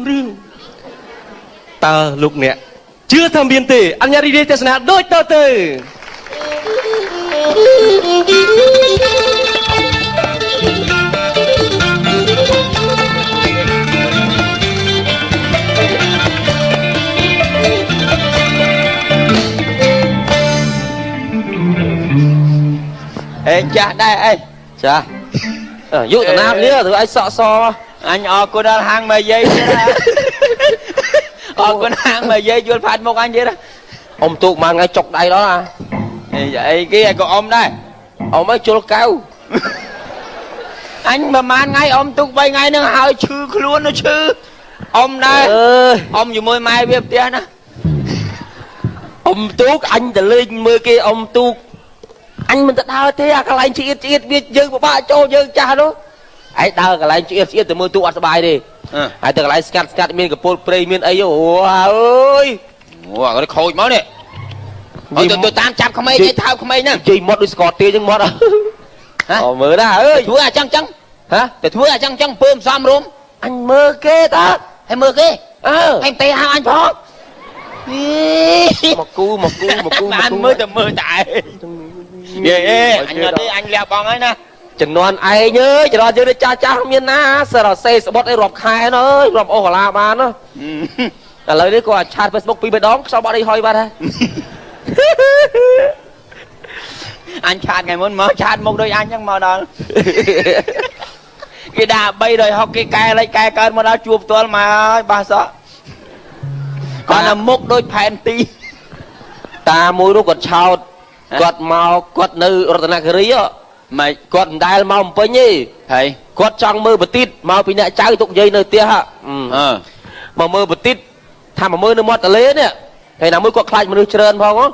rương ta lúc nè chưa tham biên tề anh nhà đi đi tesna đôi tơ tơ ê cha đây ê cha dụ thằng nào nữa rồi anh sợ so anh cô đã hàng mày dây con hàng mày dây chưa phạt một anh vậy đó ông tụ mà ngay chọc đây đó à vậy kia của ông đây ông ấy chua cao anh mà man ngay ông tụ bay ngay nó hơi chư luôn nó chư ông đây ông dù môi mai biết tiền á ông Tuốc anh từ lên mưa kia ông Tuốc anh mình ta đau thế à cái này chị ít biết dương của ba cho dương cha đó ấy đau cái này chị ít từ mưa Tuốc ăn bài đi ấy từ cái này scat miên cái pol play miên ấy ơi wow cái khôi máu này tôi tam chạm không mấy cái thao không mấy nè chị mót đôi scot tia nhưng mót à mơ đó ơi thua à chăng hả để thua à chăng bơm xăm luôn anh mơ kê ta hay mơ kê anh tê hao anh phó một cu anh mới tầm mơ tại ghê anh nhớ đi anh leo con ấy nè chừng non ai nhớ chừng non chơi cha không yên na sợ là xe sport ấy rọp khai nó ơi rọp ô là ba nó là lời đấy qua chat Facebook pi bên đó sao bọn đi hoi ba đây anh chat ngày muốn mở chat một đôi anh nhưng mà đó cái đà bay rồi học cái cài lấy cài cơn mà đã chụp tôi mà ba sợ còn là một đôi panty ta môi nó còn chào quạt màu quạt nữ Ratnagiri á mày quạt đai màu một bấy nhỉ thầy quạt trong mơ bật tít màu bị nãy trái tụng dây nơi tia hả mà mơ bật tít tham mà mơ nó mót tờ lế nè thầy nào mới quạt khai mà đưa trơn phong á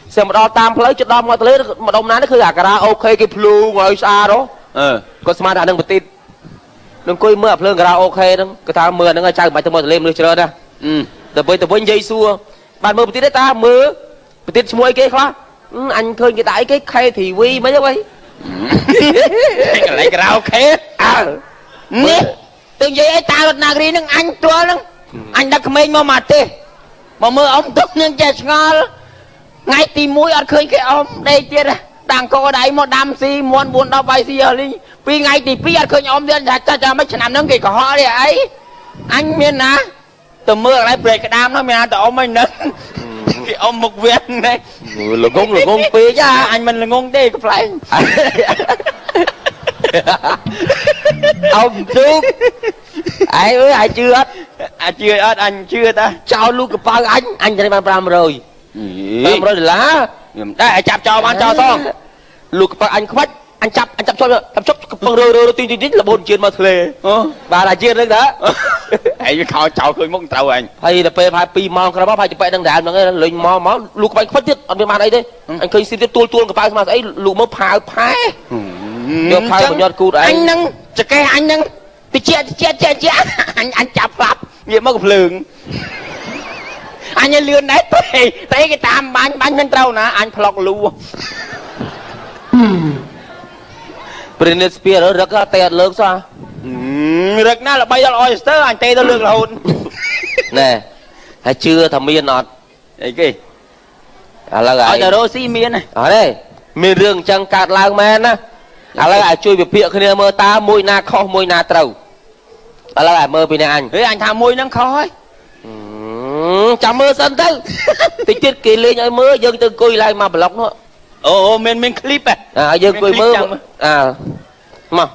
xem mà đo tam lấy cho đo mót tờ lế mà đông ná nó cứ cả ok cái flu ngoài xa đó có smart đã nâng bật tít đừng coi mưa phơi cả ok đó cái thằng mưa nó ngay trái bài tờ mót tờ lế đưa trơn nè từ với dây xua bạn mơ bật tít đấy ta mơ bật tít mua cái khóa anh khơi cái tại cái khay thì quy mấy đứa bay anh lấy cái rau khé nè từng vậy ấy tao là ghi nâng anh tua nâng anh đã comment mà mặt đi mà mơ ông tốt nâng chè ngon ngay tìm mũi ở khơi cái ông đây kia đang có đấy một đam si muốn buồn đau bay si ở đi pi ngay thì pi ở khơi ông đi cho mấy chả nằm nâng cái họ đi ấy anh miền nè từ mưa lại về cái đam nó miền từ ông mình nâng cái ông một viên này là ngôn phê chứ anh mình là ngôn đi cái phải ông Tuốc ai ơi ai chưa hết anh chưa ta chào luôn cái bao anh cho nên làm rồi làm rồi lá đây chạp cho bạn cho xong luôn cái bao anh khoách anh chập cho phần rồi tin là bồn chiên mà thuê bà là chiên đấy đó hãy khó cháu khơi mông tàu anh hay là p hai pi mong cái đó phải chụp đang đàn nó lên mò luôn cái anh khoách tiếp anh bên màn ấy đấy anh khơi xin tiếp tuôn cái bao mà ấy luôn mới phá được phá một nhọt cút anh nâng cho cái anh nâng thì chia anh chập lặp vậy mà cũng lường anh ấy lươn đấy thấy cái tam bánh bên trâu nè anh phọc lù Britney Spears rất là tệ lớn sao rất na là bay ra oyster anh tê tao lương là hồn nè hay chưa thầm miên nọt đấy kì là gái ở đâu xi miên này ở đây miên rừng chẳng cạt lang men á là gái chui việc việc khi mơ ta môi na kho môi na trâu là gái mơ bên anh thế anh tham môi nắng khó ấy chả mơ sân thế thì tiết kỳ lên ấy mơ dân từ cùi lại mà block nữa mình clip dân cùi mơ mà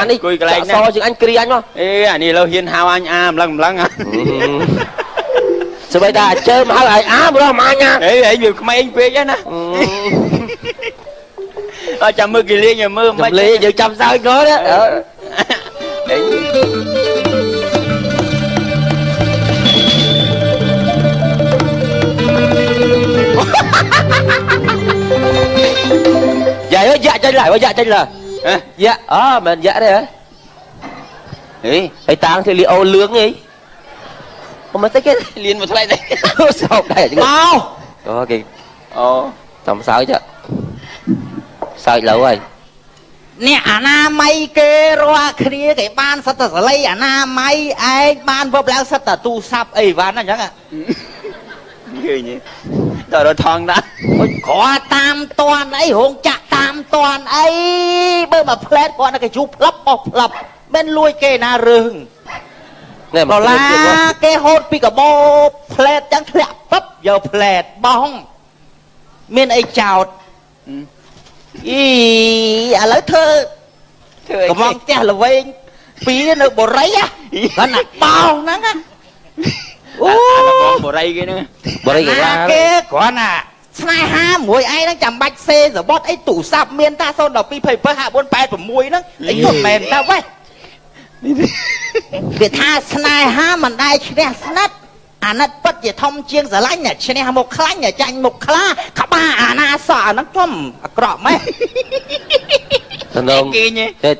đi cùi cái này so chứ anh kia anh mà anh đi lâu hiền hao anh lăng à sao bây giờ chơi mà lại bro mà nha để việc mấy anh quê chứ nè chăm mơ kỳ liên nhà mơ mấy liên giờ chăm sao có đó dạ chân là dạ mình dạ đây hả ấy thầy tàng thì li ô lướng ấy mà thấy cái liên một lại đây sao đây mau kì tầm sao chứ sao lâu rồi nè na mày kê roa kia cái ban sát tờ lấy na mày ai ban vô lao sát tờ tu sắp ấy ván này chắc à ghê nhỉ rồi thằng đã có tam toàn ấy hôn chặt tam toàn ấy bơ mà plét con cái chú lấp bọc lấp bên lui kê na rừng bảo là cái hôn pi cả bô plét chẳng lẹ bắp giờ plét bong miền ấy chào à lấy thơ có mong té là về phí nó bộ rấy á nó nặng bao nắng á bộ rây kia nữa bộ rây kia con à snai ha mùi ai đang chầm bạch xe rồi bót ấy tủ sạp miên ta sau đó pi phê phê hạ bốn pet của mùi đó ấy còn mềm ta vậy vì tha snai ha mình đây nè snat à nó bất về thông chiêng giờ lánh nè trên này một khánh nè tranh một khá cả ba à na sợ nó chôm cọ mấy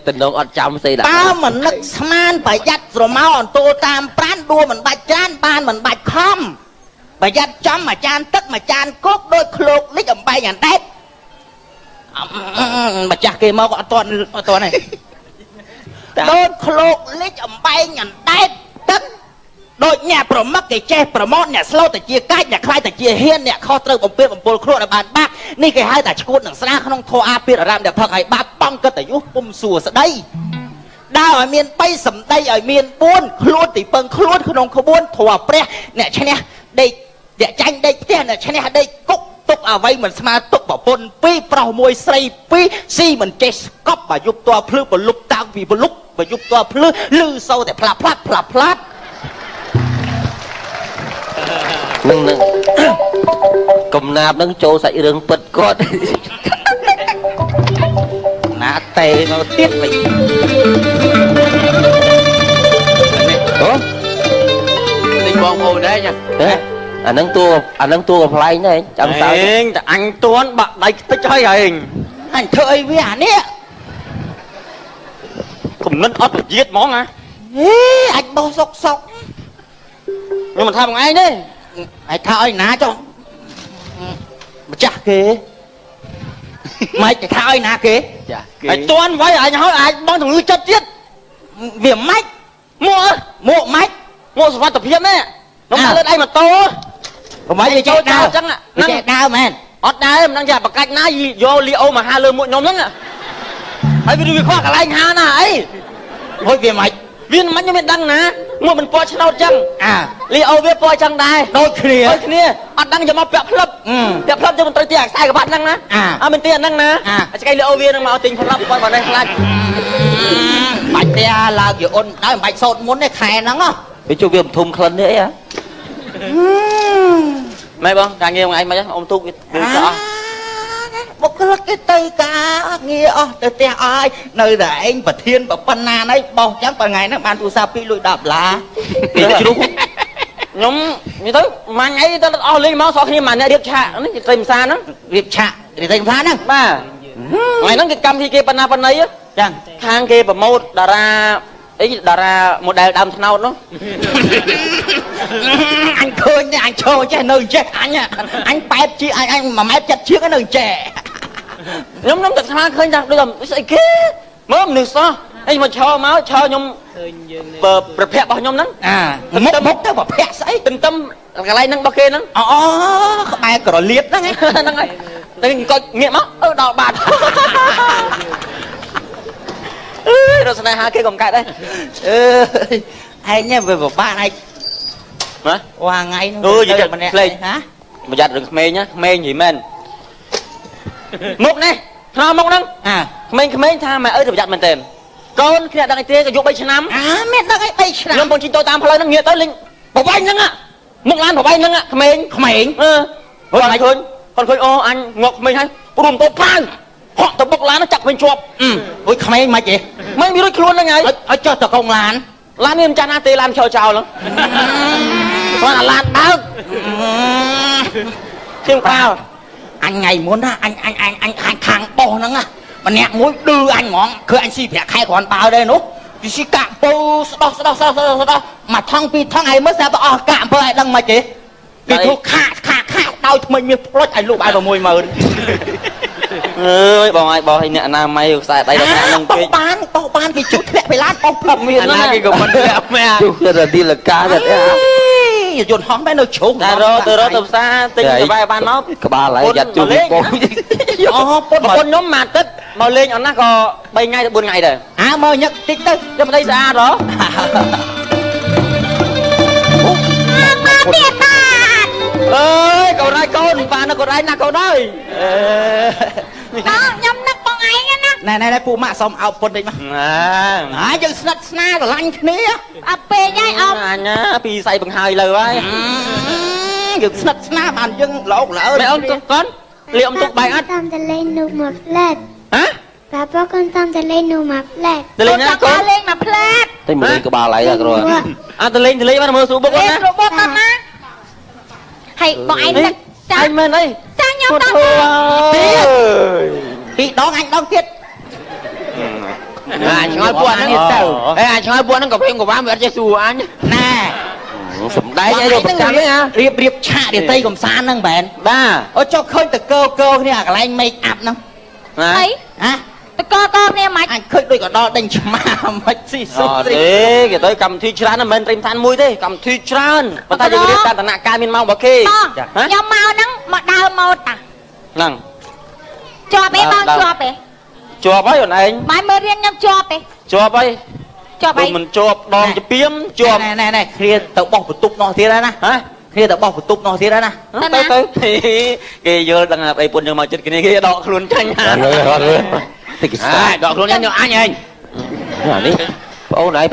tình nông ở trong xây đã bao mình nó man phải dắt rồi máu on tô tam pran đua mình bạch chan ban mình bạch khom phải dắt chấm mà chan tức mà chan cốt đôi khluộc lít ẩm bay nhàn đét mà chả kê mau có toàn này đôi khluộc lít ẩm bay nhàn đét tức đôi nhà pro mắc cái che pro mót nhà slowแต่chia cách nhà khaiแต่chia hiên nhà kho trâu bồng pê bồng pol khluộc là bàn bạcนี่cái haiแต่ชุดหนังสนาเขาต้องโทรอาเปียรามเดี๋ยวพักไอ้บ้าป้องก็แต่ยุบปุ่มสัวซะได้ดาวไอ้เมียนไปสำได้ไอ้เมียนบ้วนคล้วนตีเปิงคล้วนขนมขบวนถั่วเปรี้ยเนี่ยใช่เนี่ยได้เดี๋ยวจังได้เตี้ยเนี่ยใช่เนี่ยได้กุ๊กตุกเอาไว้เหมือนสมาตุกแบบปนปีเปล่ามวยใส่ปีซี่เหมือนเจสก๊อปแบบยุบตัวพลื้บลุกตางปีบลุกแบบยุบตัวพลื้ลือโซ่แต่พลาดพลาดพลาดพลาดนึงกำนาบนึงโจใส่เรื่องปิดก้อนน้าเตะมาเตี้ยไปโอ้tình bong ô đấy nha anh nâng tua gặp lại này chẳng sao anh tuấn bạn đây tới chơi hình anh chơi với anh ấy cùng nấn ớt một giết món à anh bao sọc sọc nhưng mà tham ai đấy anh thao anh ná cho mà chả kê mày cái thao anh ná kê anh tuấn với anh hỏi anh bong thằng ngư chất chết viêm mách mua mách mua số phát tập hiếm ấy nó ra lên đây mà to còn mấy gì chạy đau chắc ạ chạy đau mày ót đá em đang chạy bằng cách ná gì vô li ô mà ha lơ muội nhóm lắm ạ ấy vì khoa cả anh ha nè ấy thôi viêm mách viênมันยังไม่ดังนะงวดมันปล่อยชนะจังลีโอเวียปล่อยจังได้โดยเคลียร์อัดดังจะมาเปียกพลับเปียกพลับจะมันตัวเตี้ยใส่กับพัดนั่งนะมันเตี้ยนั่งนะจะไกลลีโอเวียนั่งมาเอาติงพลับปล่อยมาในพลัดบาดเตี้ยลาวอยู่อ้นได้บาดโซดมุนในแขนนั่งอ่ะไปจูเวียมทุ่มคลันเนี่ยไม่บ้างการเงี้ยไงมาจ้ะอมทุกข์một cái tay cá nghe từ te ai nơi để anh và thiên và pan na đấy bao chắc vào ngày nó ban tu sa pi lụi đạp lá nhóm như thế mà ngay ta ao lên máu sau khi mà này điệp chạ nó tìm xa nó điệp chạ để tìm phá nó ba ngày nó cái cầm thì kia pan na pan ấy á chẳng hàng kia và một đà ra ấy đà ra một đài đam thao nó anh khơi nha anh chơi chứ nơi chết anh bẹp chi anh mà mép chặt chiếc cái nơi trẻ nhóm thật xa khơi rằng bây giờ sẽ kia mới nửa so anh mà cho máu cho nhóm bờ phẹ bao nhóm nắng mốc mốc tới bờ phẹ sấy tình tâm cái này nâng bao kê nắng bài cỏ liệt đó nghe nâng này đây coi nghiệm á đào bạt rồi sau này hai kia còn cãi đây anh nhá về ba này hả qua ngày gì vậy lên hả mà giặt được mê nhá mê gì men một này tha mong nâng mình tha mày ơi được giặt mình tiền con khi đang cái tia cái dụng bay năm mẹ đang cái bay năm nhưng con chỉ tôi tam phải nó nghĩa tới linh bảo bay nâng ạ một lan bảo bay nâng ạ mình còn này khơi ô anh ngọc mình hay bùm tôi phang họ tập bốc lá nó chặt bên chuột ôi không ai mà chị mấy biết đôi luôn đây này ở cho tao công lan lan em cha na tê lan chào chào lắm con là lan bao thêm bao anh ngày muốn đó anh khang bò nó à mà nẹt mũi đưa anh ngọnคือanh xì phẹt khai còn bao đây nó thì xì cạm bô đó mà thong pi thong ai mới ra bảo cạm bô ai đăng mà chị cái thuốc khạc đau mình miếng plot anh lụp ai vào môi mờ អើយបងឲ្យបោះឲ្យអ្នកណាម៉ៃខ្សែដៃដល់អ្នកនឹងពេកបោះបានគេជុះធ្លាក់ពីឡានបោះផ្លឹកមានណាគេក៏មិនធ្លាក់មែនជុះទៅទីលកាទៅយន្តហោះបែរនៅជ្រុងតែរត់ទៅផ្សារទិញទៅបាយបានមកក្បាលហើយយ៉ាត់ជុះពងអូពុតខ្ញុំមួយអាទិត្យមកលេងអត់ណាក៏3ថ្ងៃទៅ4ថ្ងៃដែរមើលញឹកតិចទៅយកប្តីស្អាតហ៎មកទៀតបាទអើយកូនហើយកូនបានកូនឯងណាកូនអើយខ្ញុំនឹកបងឯងណាណែពួកម៉ាក់សុំអោបពុតតិចមកយើងស្និទ្ធស្នាលស្រឡាញ់គ្នាអត់ពេកហើយអោបអញណាពីស្អីបង្ហើយលើហើយយើងស្និទ្ធស្នាលបានយើងលោកលើមែនអូនកូនលាកទុកបាយអត់តាមតលេងនោះមកផ្លែតហ៎ប៉ាប៉ាកូនតាមតលេងនោះមកផ្លែតតលេងណាកូនលេងមកផ្លែតតែមើលក្បាលហើយគ្រូតលេងបានមើលស្រួលបុកណាស្រួលបុកណាហើយបងឯងនឹកចាអញមែនអីចាខ្ញុំដល់ពីដងអញដងទៀតអញឆ្ងល់ពួកហ្នឹងទៅអញឆ្ងល់ពួកហ្នឹងក៏ព្រមក៏បានវាអត់ចេះសួរអញណែសំដែងអីទៅប្រចាំហ្នឹងរៀបឆាករាត្រីកំសាន្តហ្នឹងបែនបាទអូចុះឃើញតកគ្នាអាកន្លែង make up ហ្នឹងហីហ៎តកគ្នាមិនអញឃើញដូចក៏ដល់ដេញឆ្មាមិនស៊ីសុខទេគេទៅកម្មវិធីច្រើនមិនមែនត្រឹមឋានមួយទេកម្មវិធីច្រើនប៉ុន្តែយើងរៀបតាមដំណាក់កាលមានម៉ោងរបស់គេខ្ញុំមកហ្នឹងមកដើរម៉ូតហ្នឹងជាប់ឯងបងជាប់ឯងជាប់ហើយអូនឯងបាយមើលរៀនខ្ញុំជាប់ឯងជាប់ហើយមិនជាប់ដងជាពីមជាប់ណែគ្នាទៅបោះបន្ទប់នោះទៀតហើយណាគ្នាទៅបោះបន្ទប់នោះទៀតហើយណាទៅគេយល់ដឹងថាអីពុនយើងមកចិត្តគ្នាគេដកខ្លួនចាញ់តិចដកខ្លួនញ៉ាំអញឯងនេះបងអូនអញ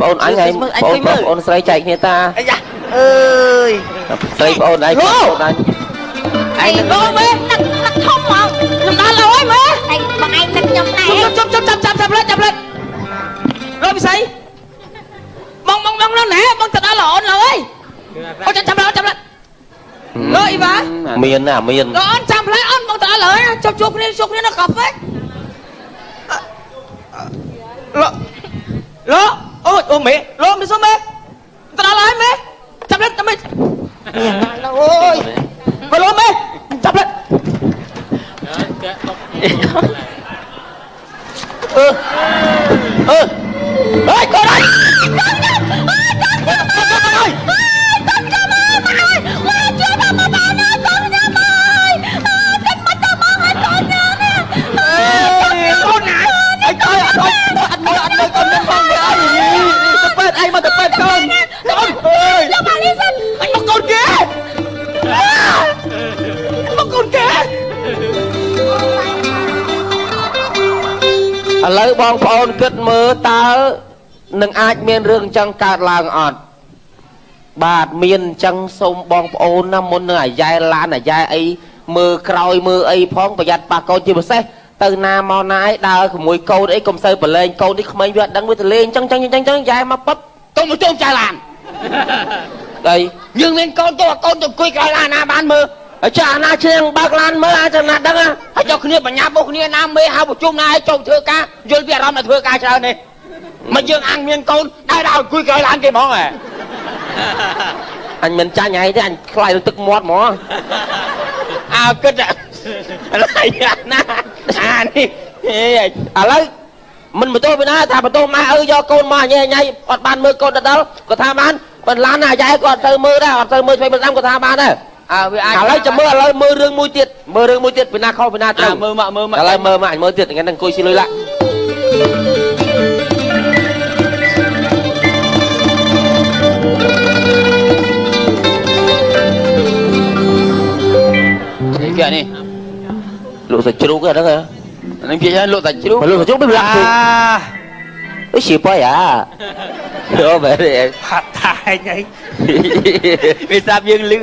ឯងបងអូនស្រីចែកគ្នាតាអាយ៉ាអើយស្រីបងអូនឯងបងអូនអញឯងលោកមើលនឹកធំហ្មងខ្ញុំដល់ហើយមើលឯងបងឯងនឹកខ្ញុំណែចាប់លេចរកពិសីបងនោះណែបងទៅដល់ល្អនហើយអូចាំលេចលុយអីវ៉ាមានណាមានអូនចាំលេចអូនបងទៅដល់ហើយជួបគ្នានៅកាហ្វេអូមេលោកមិនសុំមេទៅដល់ហើយមេចាំលេចចាំលេចអូយមកលោកមេចាប់លេចអើយកូនអើយឥឡូវបងប្អូនគិតមើលតើនឹងអាចមានរឿងអញ្ចឹងកើតឡើងអត់បាទមានអញ្ចឹងសូមបងប្អូនណាមុននឹងអាយ៉ែឡានអាយ៉ែអីមើលក្រោយមើលអីផងប្រយ័ត្នប៉ះកូនជាពិសេសទៅណាមកណាឯដើរជាមួយកូនអីកុំសូវប្រឡែងកូននេះក្មេងវាអត់ដឹងវាទៅលេងអញ្ចឹងយ៉ែមកពឹបកុំមកជុំចាឡានអីយើងមានកូនទៅកូនទៅអង្គុយក្រោយឡានណាបានមើលចាអាណាឈ្នះបើកឡានមើលអាចណាដឹងហើយចុះគ្នាបញ្ញាបុកគ្នាណាមេហៅប្រជុំណាឲ្យចូលធ្វើការយល់ពីអារម្មណ៍ដល់ធ្វើការច្រើននេះមកយើងអាំងមានកូនដែរអង្គុយក្រោយឡានគេហ្មងអញមិនចាញ់ឯងទេអញខ្លាយទឹកមាត់ហ្មងអើគិតអាណានេះឥឡូវមិនបន្ទោសពីណាថាបន្ទោសម៉ែឪយកកូនមកញ៉ៃអត់បានមើលកូនដដល់គាត់ថាបានបន្លានណាយ៉ែគាត់ទៅមើលដែរអត់ទៅមើលស្វ័យប្រចាំគាត់ថាបានដែរវាអាចឥឡូវចាំមើលរឿងមួយទៀតពីណាខុសពីណាត្រូវមើលម៉ាក់ឥឡូវមើលម៉ាក់មើលទៀតថ្ងៃហ្នឹងអង្គុយស៊ីលុយឡាក់នេះគេនេះលោកសាច់ជ្រូកហ្នឹងនឹងនិយាយលោកសាច់ជ្រូកលោកសាច់ជ្រូកមិនឡាក់ទេអីជាប៉ាយ៉ាអូបែរផាត់ថាអីវាសាប់យើងលឺ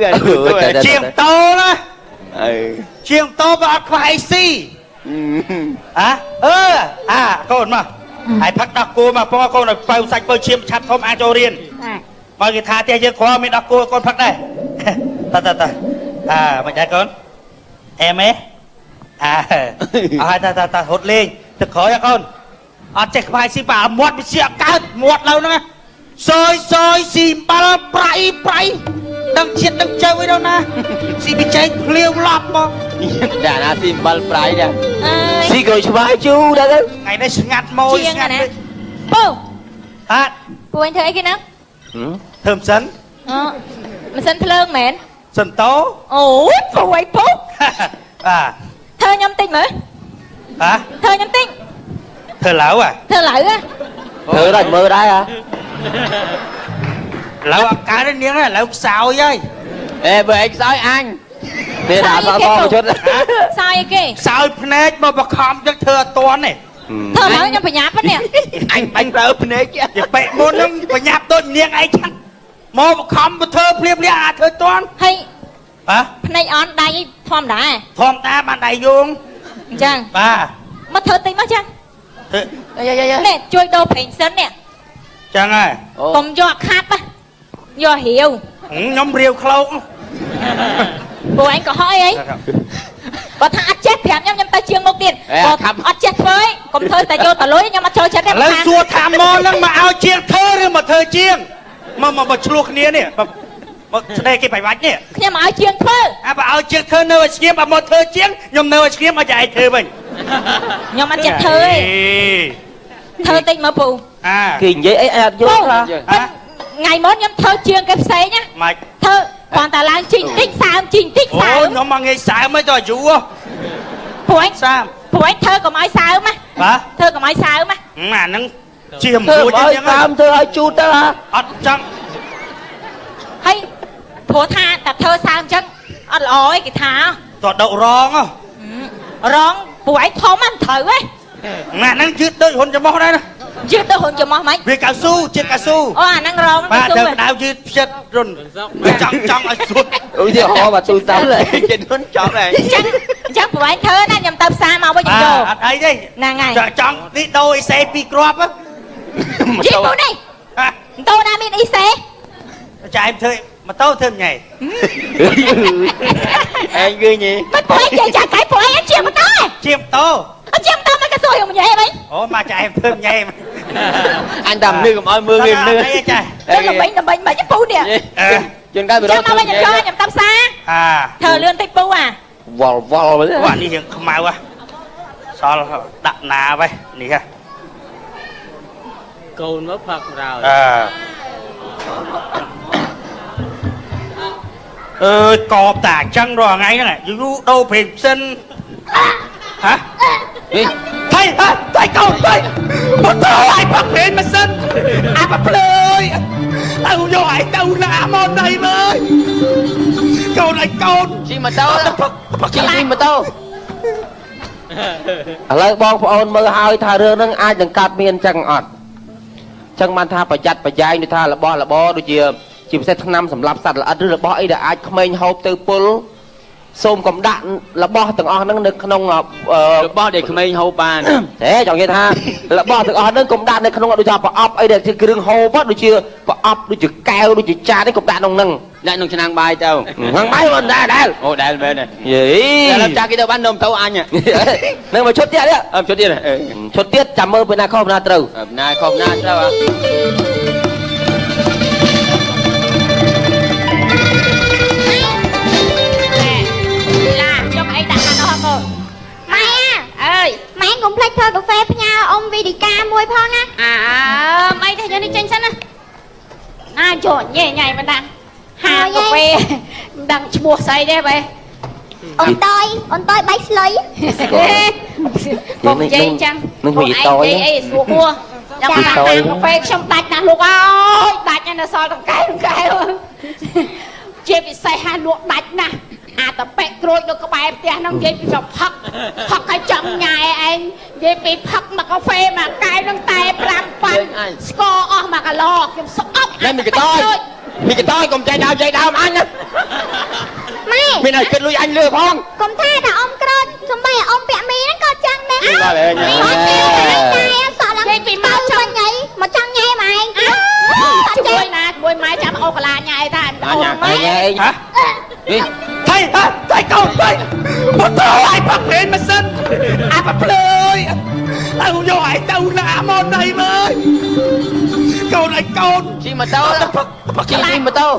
ជាងតោណាជាងតោវាអត់ខ្វះអីស៊ីកូនមកហើយផឹកដោះគោមកផងកូនឲ្យបើសាច់បើឈាមឆាប់ធំអាចចូលរៀនមកគេថាទៀតយើងគ្រាន់មានដោះគោកូនផឹកដែរតមិនដែរកូនអែមេឲ្យតាហត់លេងទឹកក្រោយកូនអត់ចេះខ្វាយស៊ីបើមាត់វាជាកើតមាត់លើហ្នឹងសយស៊ីបាល់ប្រៃ đăng chiết đăng chơi với đâu na xì bị cháy liêu lọp mà đã na xì bal prai nè xì cười cho vai chú đó đấy ngày nay ngặt môi ngặt đấy Phu hả Phu anh thấy cái nào thơm sấn mình xin thơm mến sấn tố ủa Phu anh Phu à thơ nhâm tinh mới hả thơ nhâm tinh thơ lão à thơ lỡ á thử rồi mơ đây à lão cá đến miếng này lão xào vậy ê bữa anh nói anh bây đã sao to một chút sao vậy kì sao phết mà bạc khom cho thơ toán này thơ lỡ nhâm phải nháp hết nè anh rỡ phê chứอย่าเปะมุนนึงไปหยับต้นเนียงไอ้ชักมองคำมาเธอเพลียบเลี้ยเธอต้น hay ฮะ ในออนได้ทอมได้ ทอมตาบันไดยุง จัง ป้า มาเธอตีมาจัง เธอ เนี่ยช่วยโดเพลงเซนเนี่ย จังไง ผมยอคัดปะยอหิว น้ำเรียวเคล้า bộ anh có hỏi ấy có thằng ăn chết thèm nhâm tay chiêng một tiền có ăn chết với cũng thôi tại vô tao lối nhưng mà chơi chết em แล้วซัวทามอนนั่งมาเอาเชียงเธอหรือมาเธอเชียงมาชลูกนี้เนี่ยมาแสดงกี่ไปวัดเนี่ย nhưng mà ai chiêng thơ มาเอาเชียงเธอเนยเชียงมาเธอเชียงยมเนยเชียงมาใหญ่เธอไป nhưng mà chết thơ ấy thơ tinh mà bù kỳ vậy ấy ai vô hả ngày mới nhâm thơ chiêng cái xe nhá mày thơ còn ta làm trình tích sao ôi nó mà nghe xài mới cho chú phụ anh sao phụ anh thơ có mấy sao mà hả thơ có mấy sao mà mà nó chiêm thơ vui ơi cam thơ ơi chú ta hả chẳng hay phụ tha ta thơ sao chân ăn lỗi cái thà tọt đậu rong á rong phụ anh thóm ăn thử ấy mà nó chưa đợi hôn cho mò đây nè chưa tới hôn cho mò mấy vì cao su trên cao su năng rong mà chờ đào chưa chết rồi trong ở suốt ui thì họ mà tôi tắm lại trên nó chọn này chắc phụ anh thơ nè nhầm tập xa mau bao nhiêu đồ anh thấy đi nè ngày trong đi đôi xe pi crop á chị phụ này tôi đã biết đi xe cho em thôi mà tôi thêm nhảy anh ghê nhỉ mấy phụ anh vậy chả cái phụ anh chiêm mà tới chiêm tô chiêm tao mấy cái xôi không vậy mấy ủa mà cho em thêm nhảy anh đầm như mọi mưa nghiêm nữa tôi là bệnh mà giúp phụ nè trên cái bữa đó thôi nhầm tập xa thờ lươn tích phụ à vò vò vậy quả đi hiện không mau quá sao đặt nà vậy nè ha câu nó phật rồi cọp tả trăng rồi ngay này chú đâu phim sinh hả đi thầy thầy câu thầy một thơ ai bắt phim mà sinh ai bắt lời tao giỏi tao nã môn đây mới câu này con chị mà tao chị mà tao ឥឡូវបងប្អូនមើលហើយថារឿងហ្នឹងអាចនឹងកើតមានចឹងអត់ចឹងបានថាប្រយ័ត្នប្រយែងដូចថារបស់របរដូចជាពិសេសថ្នាំសម្រាប់សត្វល្អិតឬរបស់អីដែលអាចក្មេងហូបទៅពុលសូមកុំដាក់របស់ទាំងអស់ហ្នឹងនៅក្នុងរបស់ដែលក្មេងហូបបានទេចង់និយាយថារបស់ទាំងអស់ហ្នឹងកុំដាក់នៅក្នុងដូចថាប្រអប់អីដែលជាគ្រឿងហូបដូចជាប្រអប់ដូចជាកែវដូចជាចាននេះកុំដាក់ក្នុងហ្នឹងដាក់ក្នុងឆ្នាំងបាយទៅហ្នឹងបាយមិនដែរអូដែលមែនទេយីតែចាគេទៅបាននំទៅអញហ្នឹងមកឈុតទៀតឈុតទៀតឈុតទៀតចាំមើលពីណាខុសពីណាត្រូវណាខុសណាត្រូវម៉ែកុំភ្លេចធ្វើកាហ្វេផ្ញើអ៊ំវីឌីកាមួយផងណាម៉ែថាយើងនេះចេញសិនណាណាចូលញ៉ៃញ៉ៃមិនដឹងហាកាហ្វេមិនដឹងឈ្មោះស្អីទេបែអូនតយបាយស្លុយកុំនិយាយចឹងនឹងវាតយអីស្រួលពោះចាំហាកាហ្វេខ្ញុំដាច់ណាស់លោកអើយដាច់ណាស់សល់តកែជាពិសេសហាលក់ដាច់ណាស់អាតប៉ែកក្រូចនៅក្បែរផ្ទះហ្នឹងនិយាយពីផឹកឲ្យចង់ញ៉ែឯងនិយាយពីផឹកមកកាហ្វេមកកែវហ្នឹងតែ5ប៉ាន់ស្ករអស់1គីឡូខ្ញុំស្អប់នេះមីកតើកុំចៃដើមអញណាម៉ែមានឲ្យគិតលុយអញលឿផងកុំថាអ៊ំក្រូចសំបីអ៊ំពាក់មីហ្នឹងក៏ចឹងដែរតែសក់ឡើងពីមកចង់ញ៉ៃមកចង់ញ៉ែម៉ែឯងជួយណាជួយម៉ែចាំអូកាឡាញ៉ៃថាអូម៉ែហ៎នេះថៃកូនថៃមកទៅឲ្យបាក់ពេនម៉ាសិនអាបាក់ភ្លើយតើយកឲ្យទៅណាមកដៃមើលកូនឲ្យកូនជីម៉ូតូជីម៉ូតូ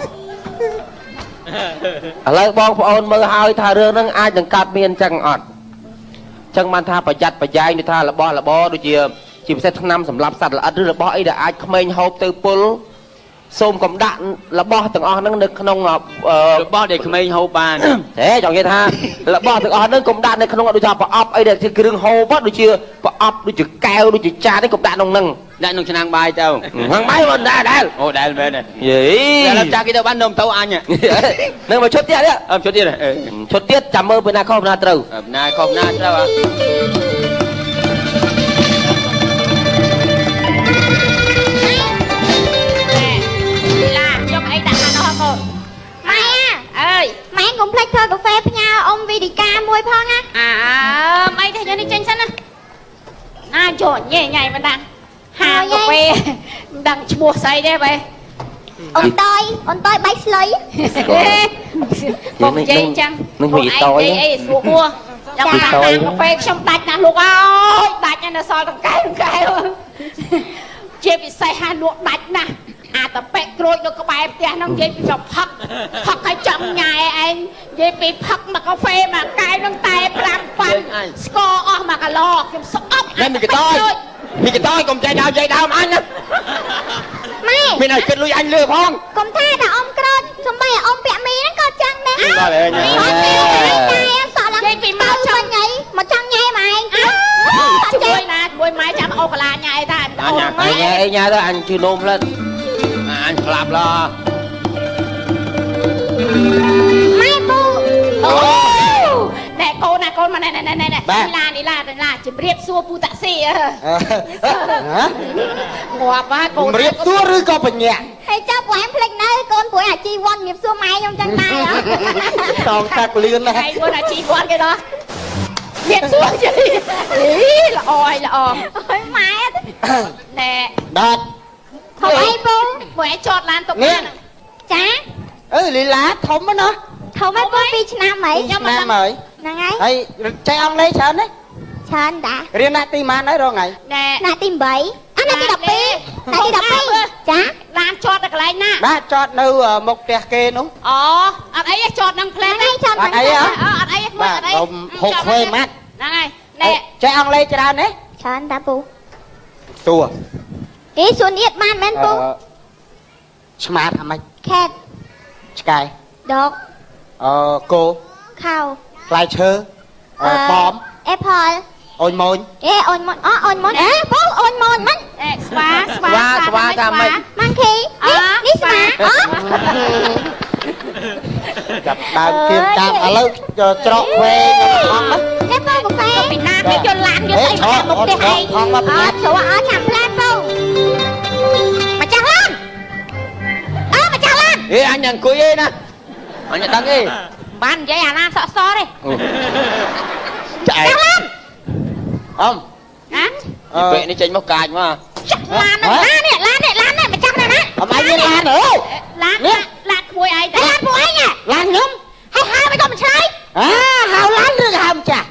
ឥឡូវបងប្អូនមើលហើយថារឿងហ្នឹងអាចនឹងកើតមានចឹងអត់ចឹងបានថាប្រយ័ត្នប្រយែងដូចថារបស់របរដូចជាពិសេសថ្នាំសម្រាប់សត្វល្អិតឬរបស់អីដែលអាចក្មេងហូបទៅពុលសូមកុំដាក់របស់ទាំងអស់ហ្នឹងនៅក្នុងរបស់ដែលក្មេងហូបបានទេចង់និយាយថារបស់ទាំងអស់ហ្នឹងកុំដាក់នៅក្នុងដូចថាប្រអប់អីដែលជាគ្រឿងហូបដូចជាប្រអប់ដូចជាកែវដូចជាចាននេះកុំដាក់ក្នុងហ្នឹងដាក់ក្នុងឆ្នាំងបាយទៅឆ្នាំងបាយមិនដែរអូដែរមែនទេយីតែចាស់គេទៅបាននំទៅអញនឹងមកឈុតទៀតឈុតទៀតឈុតទៀតចាំមើលពេលណាខុសពេលណាត្រូវណាខុសពេលណាត្រូវហ៎ម៉ែកុំភ្លេចធ្វើកាហ្វេផ្ញើអ៊ំវីឌីកាមួយផងណាអីទេយើងនេះចេញសិនណាណាចូលញ៉ៃញ៉ៃមិនដឹងហាកាហ្វេមិនដឹងឈ្មោះស្អីទេបែអូនតយបាយស្លុយបងនិយាយចឹងនឹងវាតយអីស្រួលហួរចាំហាកាហ្វេខ្ញុំដាច់ណាស់លោកអើយដាច់នៅសល់តង្កែជាពិសេសហាលក់ដាច់ណាស់អាតប៉ែក្រូចនៅក្បែរផ្ទះហ្នឹងនិយាយពីចុះផឹកឲ្យចាំញ៉ែឯងនិយាយពីផឹកមកកាហ្វេមកកែវហ្នឹងតែ5ប៉ាន់ស្ករអស់1គីឡូខ្ញុំស្អប់នេះមីកតយកុំចេះដល់និយាយដើមអញណាម៉ែមានឲ្យគិតលុយអញលឺផងកុំថាតែអ៊ំក្រូចសំបីអ៊ំពាក់មីហ្នឹងក៏ចឹងដែរបាទអើយតែសក់ឡើងនិយាយពីមកចង់ញ៉ៃមកចង់ញ៉ៃម៉ែជួយណាជួយម៉ែចាំអូកាឡាញ៉ៃថាអូម៉ែញ៉ៃទៅអញជឿនោមផ្លិតអញក្លាប់ឡម៉ែពូអូណែកូនមកណែនីឡាជំរាបសួរពូតាក់ស៊ីងាប់ហើយកូនជំរាបសួរឬក៏បញ្ញាក់ហើយចាប់ពួកឯងភ្លេចនៅកូនព្រោះអាជីវ័នជំរាបសួរម៉ែខ្ញុំចឹងដែរតងតាក់លឿនណាស់ហើយពួកអាជីវ័នគេដោះជំរាបសួរជិះល្អអើយម៉ែណែដាច់ធំអីពូពួកឯងចតឡានទុកណាចាលីឡាធំណាធំហើយពូ2ឆ្នាំហីខ្ញុំឆ្នាំហើយហ្នឹងហើយហើយចេះអង់គ្លេសច្រើនទេច្រើនតារៀនណាទីម៉ានហើយរងថ្ងៃណាទី8ណាទី12ណាទី12ចាឡានចតនៅកន្លែងណាបាទចតនៅមុខផ្ទះគេនោះអូអត់អីចតនឹងផ្លែហ្នឹងចតអត់អីអត់អីធ្វើអត់អី60ម៉ាត់ហ្នឹងហើយណែចេះអង់គ្លេសច្រើនទេច្រើនតាពូសួរសួរទៀតបានមែនពូឆ្មាថាម៉េចខេតឆ្កែដកគោខោផ្លែឈើប៉មអេផលអូនម៉ូនអូនម៉ូនអូនម៉ូនពូអូនម៉ូនមិនស្វាថាម៉េចម៉ាន់ខីនេះស្វាចាប់ដើមគៀនតាមឥឡូវច្រកវែងក្នុងហ្នឹងនេះពូកាហ្វេពីណាគេយកឡានយកអីមកមុខទេឯងផងមកប្រញាប់ស្រួលអត់ចាំផ្លែពូម្ចាស់ឡានម្ចាស់ឡានអញអង្គុយឯណាអញដឹងទេបាននិយាយអាឡានសក់សទេចាឡានណាពេលនេះចេញមកកាចមកឡាននេះម្ចាស់ណាណាអមឯងមានឡានអើយឡានក្មួយឯងតែឡានពួកឯងឡានខ្ញុំហើយហៅមិនក៏មិនឆ្លើយហៅឡានឬហៅម្ចាស់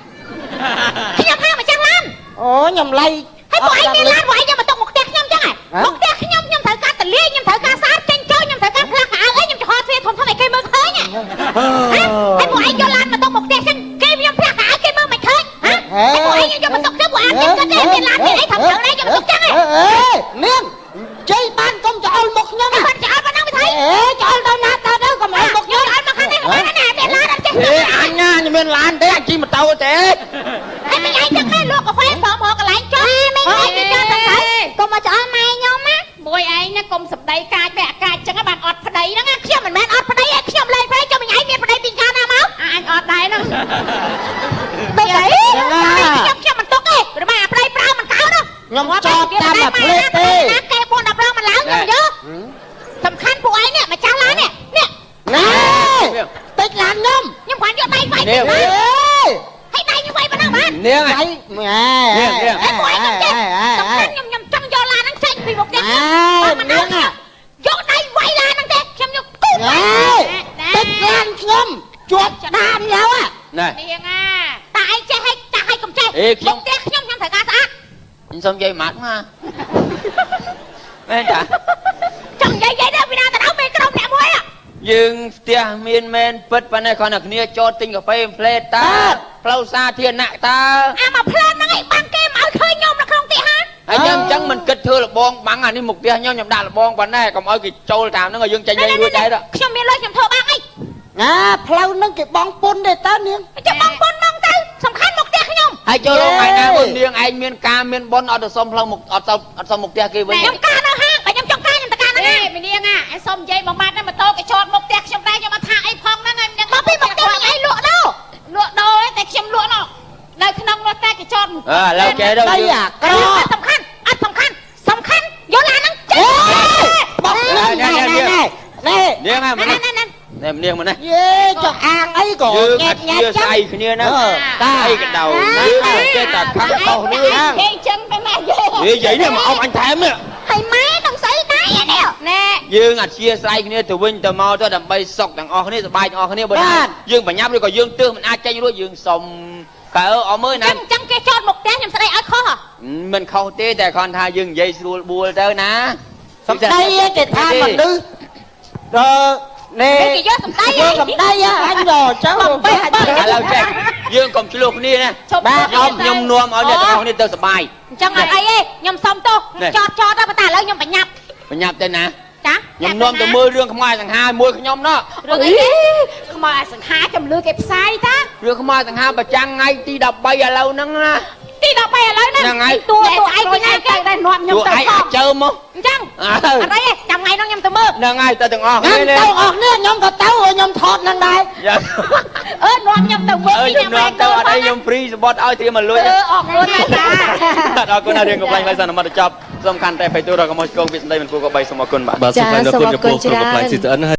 ខ្ញុំហៅម្ចាស់ឡានអូខ្ញុំឡៃហើយពួកឯងមានឡានពួកឯងយកមកទុកមកផ្ទះខ្ញុំចឹងមកផ្ទះខ្ញុំត្រូវការតលាខ្ញុំត្រូវការសាចេញចូលខ្ញុំត្រូវការផ្លាស់កៅអីខ្ញុំចំហទ្វារធំឲ្យគេមើលឃើញហើយពួកឯងយកឡានមកទុកមកផ្ទះចឹងគេខ្ញុំផ្លាស់កៅអីគេមើលមិនឃើញហើយពួកឯងយកមកទុកទៅពួកឯងគេមានឡានមានអីធំទៅនេះយកមកទុកចឹងនាងជ័យបានកុំច្អល់មុខខ្ញុំគាត់ច្អល់ប៉ុណ្ណឹងទៅច្អល់ទៅណាទៅកុំអល់មុខខ្ញុំច្អល់មកខាងនេះណាមានឡានអត់ចេះអញណាមានឡានទេអញជិះម៉ូតូទេហើយមិនឯងចឹងមែនលក់កាហ្វេផងកន្លែងចុះមិនឯងគេចុះទៅកុំមកច្អល់ម៉ែខ្ញុំណាមួយឯងណាកុំសម្ដីកាចបែអាកាចចឹងបានអត់ប្តីហ្នឹងខ្ញុំមិនមែនអត់ប្តីឯងខ្ញុំលេងប្តីចុះមិនឯងមានប្តីពីកាលណាមកអញអត់ដែរហ្នឹងដូចអីខ្ញុំមិនទុកទេព្រោះអាប្តីប្រើមិនកោនោះខ្ញុំចប់តាមតែផ្លេតទេណាគេ4 10ដងមកឡើងខ្ញុំយកសំខាន់ពួកឯងនេះម្ចាស់ឡាននេះណែតិចឡានខ្ញុំគាត់យកដៃវាយនេះហើយដៃខ្ញុំវាយប៉ុណ្ណឹងបាននាងដៃហើយពួកឯងខ្ញុំចេះខ្ញុំចង់យកឡានហ្នឹងចេញពីមុខផ្ទះនាងយកដៃវាយឡានហ្នឹងទេខ្ញុំយកគូតិចឡានខ្ញុំជាប់ច្តាមយកនាងតែឯងចេះឲ្យចាស់ឲ្យកុំចេះមុខផ្ទះខ្ញុំត្រូវការស្អាតខ្ញុំសុំនិយាយម៉ាត់មកមែនតាចង់និយាយទៅពីណាទៅដល់មេក្រុមអ្នកមួយយ យើងផ្ទះមានមែនពិតប៉ុន្តែគ្រាន់តែគ្នាចូលទិញកាហ្វេផ្លេតតាផ្លូវសាធារណៈតា អាមកផ្លែហ្នឹងឯងបាំងគេមកឲ្យឃើញខ្ញុំនៅក្នុងផ្ទះហា ហើយខ្ញុំអញ្ចឹងមិនគិតធ្វើលបងបាំងអានេះមុខផ្ទះខ្ញុំដាក់លបងប៉ុណ្ណេះកុំឲ្យគេចូលតាមហ្នឹងឲ្យយើងចេញវិញរួចដែរ ខ្ញុំមានលុយខ្ញុំធ្វើបាំងអី ណាផ្លូវហ្នឹងគេបងពុនទេតើនាង ចាំបងពុនមកទៅសំខាន់មកផ្ទះខ្ញុំ ហើយចូលថ្ងៃណាមួយនាងឯងមានការមានបុណ្យអត់ទៅសុំផ្លូវមុខអត់សុំមុខផ្ទះគេវិញ ខ្ញុំការនៅហាងបើខ្ញុំចង់ការខ្ញុំទៅការនៅហាងមីនាងអាសុំនិយាយមកម៉ាត់ណាម៉ូតូគេចតមុខផ្ទះខ្ញុំដែរខ្ញុំអត់ថាអីផងហ្នឹងហើយមកពីមុខផ្ទះឯងលក់ដូរតែខ្ញុំលក់នៅក្នុងនោះតែគេចត ឥឡូវចេះទៅ អីអាក្រ សំខាន់អត់សំខាន់យកឡានហ្នឹងចេះ បោកណែ នាងហ្នឹងនាងមកណា យេចុះអាងអីក៏ យើង ញ៉ែ អត់ជាស្អីគ្នាណាតាអីកដោយើងចេះតែខំខុសនេះ គេចឹងទៅណាយេ និយាយនេះមកអោបអញថែម ហើយម៉ែនឹងស្អីដែរនេះណែ យើងអត់ជាស្អីគ្នាទៅវិញទៅមកទៅដើម្បីសុខទាំងអស់គ្នាសប្បាយទាំងអស់គ្នាបើណាយើងបញ្ញាប់ឬក៏យើងទើសមិនអាចចេញរួចយើងសុំកៅអមើលណា ចឹងគេចតមុខផ្ទះខ្ញុំស្ដីឲ្យខុស មិនខុសទេតែគ្រាន់ថាយើងនិយាយស្រួលបួលទៅណា សំដីគេថាមនុស្សដល់ណែ គេយកសំដី យកសំដីអញដល់ចៅ ឥឡូវចេះយើងកុំឆ្លោះគ្នាណាខ្ញុំនាំឲ្យអ្នកទាំងអស់គ្នាទៅសប្បាយ អញ្ចឹងអត់អីទេខ្ញុំសុំទោសចតតែប៉ុន្តែឥឡូវខ្ញុំបញ្ញាប់ បញ្ញាប់ទៅណា ចា ខ្ញុំនាំទៅមើលរឿងខ្មៅសង្ហាមួយខ្ញុំណោះ រឿងអីខ្មៅសង្ហាចំលឺគេផ្សាយតា រឿងខ្មៅសង្ហាប្រចាំថ្ងៃទី13ឥឡូវហ្នឹងណា ទី13ឥឡូវហ្នឹងតួឯងពីណាគេដែរនាំខ្ញុំទៅ ឯងជើមក អញ្ចឹងអត់អីទេចាំថ្ងៃហ្នឹងខ្ញុំទៅមើល ហ្នឹងហើយទៅទាំងអស់ ខ្ញុំ គ្នា ទៅអស់នេះខ្ញុំក៏ទៅខ្ញុំថតនឹងដែរ យ៉ា នាំខ្ញុំទៅមើល ខ្ញុំនាំទៅអត់អីខ្ញុំហ្វ្រីសបត់ឲ្យត្រៀមមកលួច អរគុណណាស់ចា អរគុណណាស់រឿងកំ pl ាញ់ហើយសន្មតចប់សំខាន់តែបេទូរកមកស្គងវាសម្ដីមិនគួរក៏បីសូមអរគុណបាទ បាទសូមអរគុណចំពោះក្រុមកំ pl ាញ់ CTN